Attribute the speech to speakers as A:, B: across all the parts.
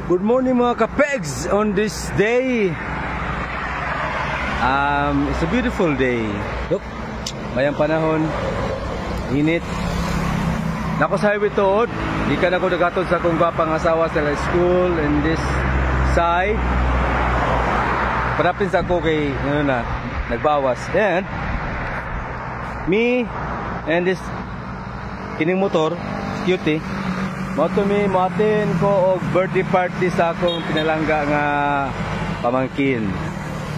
A: Good morning mga kapegs on this day. It's a beautiful day. Look, mayang panahon, init. Nako sa highway to, di ka na ko nagatod sa akong gwapang asawa sa school in this side. Parapin sa ako kay, nagbawas. And, me and this kining motor, cute eh. Moatin ko og birthday party sa akong pinalangga nga pamangkin.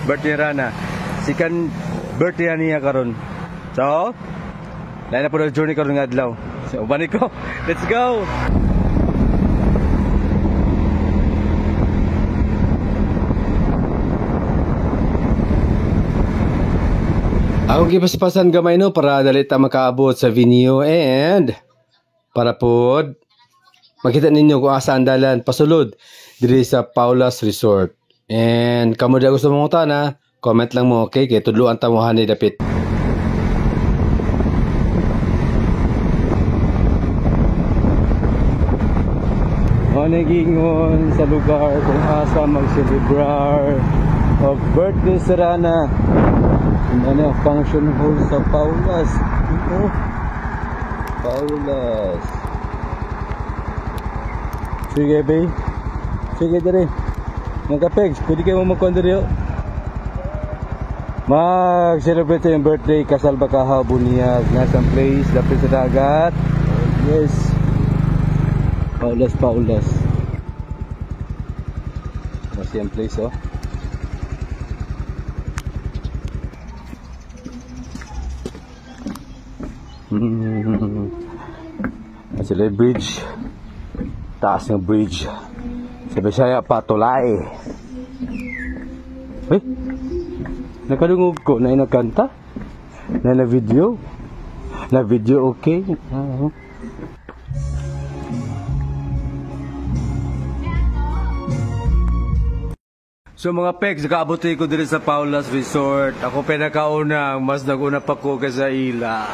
A: Birthday rana. Sikan birthday niya karon. So, lain na po na journey karon nga adlaw. So, bani ko. Let's go. Ako gipaspasan gamay no para dali ta makaabot sa venue and para pod makita ninyo kung asa ang dalan pasulod diri sa Paula's Resort. And kamo da gusto mong utana, comment lang mo, okay? Kaya tudluan ta mo hani dapit. Nagingon sa lugar kung asa mag-celebrar of birthday sa Rana. Ano ang function hall sa Paula's. Paula's. Sige, bay. Sige, dali. Mga kapegs, pwede kayo magkuhan dali. Mag-celebrate yung birthday. Kasal Bakahaw, Bunyag. Nasang place, dapit sa dagat. Yes. Paula's, Paula's. Mas yung place, oh. Sila yung bridge. Taas ng bridge. Sa Bisaya, Patulay. Eh, nakadungog ko na inakanta. Na video. Na video, okay. So mga pegs, nakaabuti ko dito sa Paula's Resort. Ako pinakauna, mas naguna pa ko sa ila.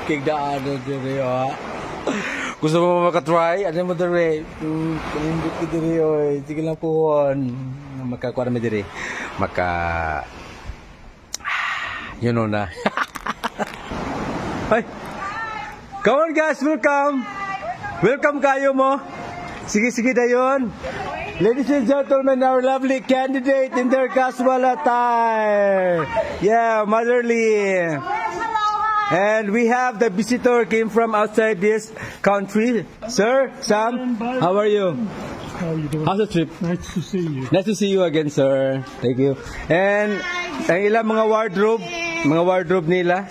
A: Kig daan dito, ha? Gusto mo makatry? Ano mo diri? Hindi ko diri, oy. Sige lang po. Makakuha namin diri. You know na. Ay! Come on guys, welcome! Welcome kayo mo. Sige dayon. Ladies and gentlemen, our lovely candidate in their casual attire. Yeah, motherly. And we have the visitor came from outside this country. Sir, Sam, how are you?
B: How are you doing?
A: How's the trip?
B: Nice to see you.
A: Nice to see you again, sir. Thank you. And ang ilang mga wardrobe nila.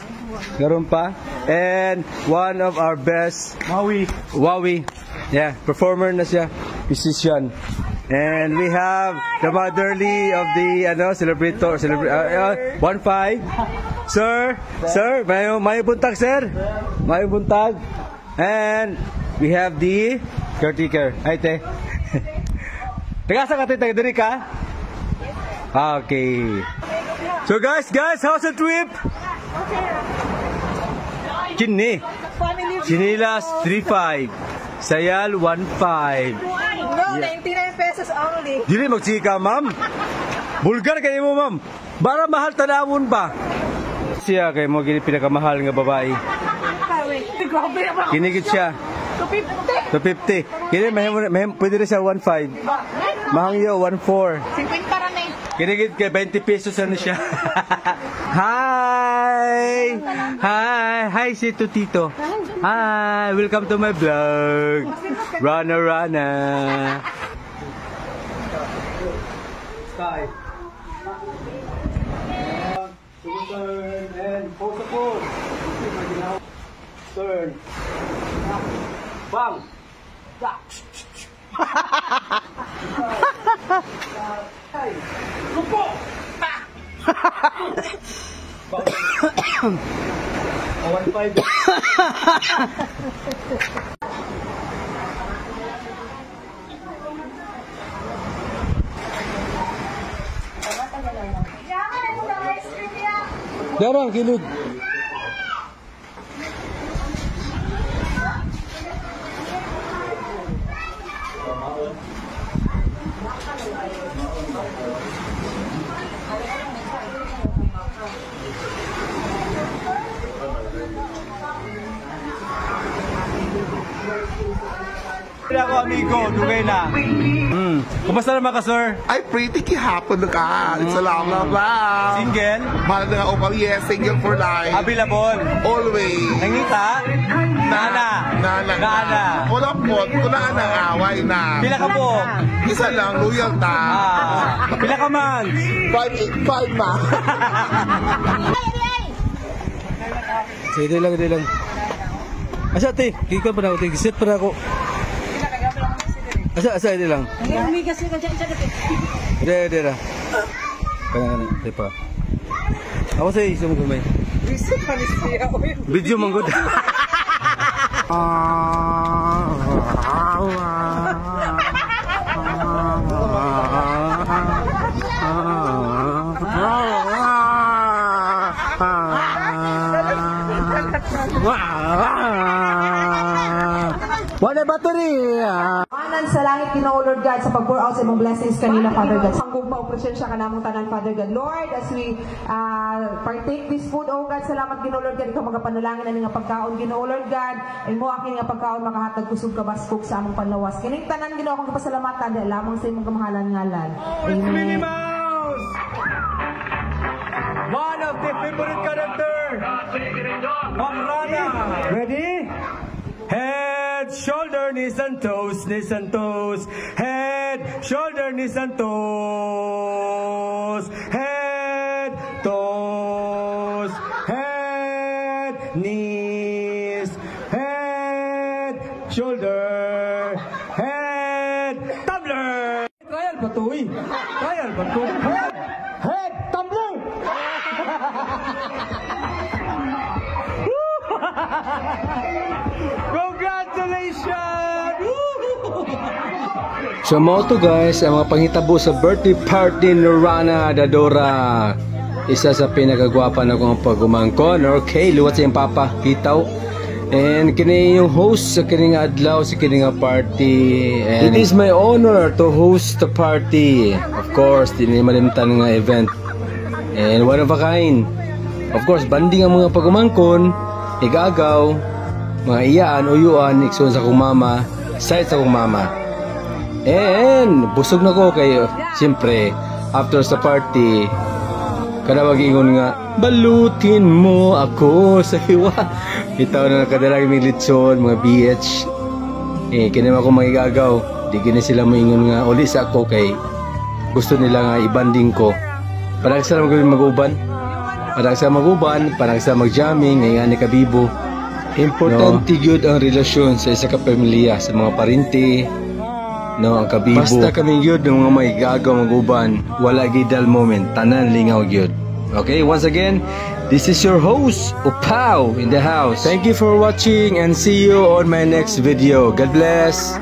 A: Garon pa. And one of our best, Wawi. Yeah, performer na siya, musician. And we have the motherly of the celebrator, 1-5. Sir, may buntag, sir. May buntag. And we have the caretaker. Ay, te. Tagasa ka, te. Taga-diri ka? Okay. So, guys, how's the trip? Kini. Sinilas, 3-5. Sayal, 1-5.
C: No, 99 pesos only.
A: Dili magsika, ma'am. Bulgar kayo mo, ma'am. Bara mahal tanawon ba? Siya kay mo gini pinakamahal nga babae. Kinigit siya. 250. Kini pwede rin siya 1.5. Mahangyo 1.4.
C: 50 ra na.
A: Kinigit kay 20 pesos ano siya. Hi si Tito. Hi, welcome to my vlog. Rana. Sky. Turn and pose the pose. Turn. Bang. Lupo. Darang kilid. ako, amigo. Dugay na. Kumusta naman ka, sir?
B: Ay, pretty kihapon ka. Salamat lang.
A: Single?
B: Mahal na nga upang, yes, single for life.
A: Available?
B: Always.
A: Nangita? Nana. Nana.
B: Wala po, kung na away na.
A: Pila ka po?
B: Isa lang, loyal ta.
A: Pila ka man?
B: 5 ma.
A: Sige, lang. Asa, te? Kika pa na ako, te. Gisit pa na ako. Asa, ito lang. Hindi na. Kaya, te pa. Ako sa isa mo kumay. Video manggod. Wala battery.
C: Manan sa langit, Ginoo Lord God, sa pag-pour out sa imong blessings kanila, Father God. Sanggog ma-presensya ka namong tanan, Father God. Lord, as we partake this food, oh God, salamat, Ginoo Lord God, ikaw magapanalangin na nga pagkaon, Ginoo Lord God, and mo aking nga pagkaon makahatag kusog kabaskog sa among panlawas. Kining tanan, Ginoo, akong kapasalamatan, dahil lamang sa imong kamahalan ngalan. Amen.
A: One of the favorite character of Rana. Ready? Head, shoulder, knees and toes, knees and toes. Head, shoulder, knees and toes. Head, toes. Head, knees. Head, shoulder. Head, tumbler. Trial ba to eh? Trial ba to? Head, tumbler. Congratulations! So mo to guys, ang mga panghitabo sa birthday party ni Rana Dadora. Isa sa pinakagwapa na kong pagumangkon. Okay, luwat sa yung papa, Kitaw. And kini yung host sa kining adlaw sa kining party. And it is my honor to host the party. Of course, din malimtan nga event. And one of a kind. Of course, banding ang mga pagumangkon, igagaw, mga iyaan, uyuan, ikson sa kong mama, side sa kong mama. And busog na ko kayo. Siyempre, after sa party, kada mag-ingon nga, balutin mo ako sa hiwa. Itaw na nakadalang may litson, mga BH. Kinama ko magigagaw. Di gini sila maingon nga, uli sa ako kay gusto nila nga ibanding ko. Parang sila mag-uban. Parang sa maguban, parang sa mag-jamming, ngayon ni kabibo. Importante yun ang relasyon sa isa kapamilya, sa mga parinti, no, ang kabibo. Basta kami yun ng mga may gagaw maguban, wala gidal moment, tanan lingaw yun. Okay, once again, this is your host, Upaw, in the house. Thank you for watching and see you on my next video. God bless!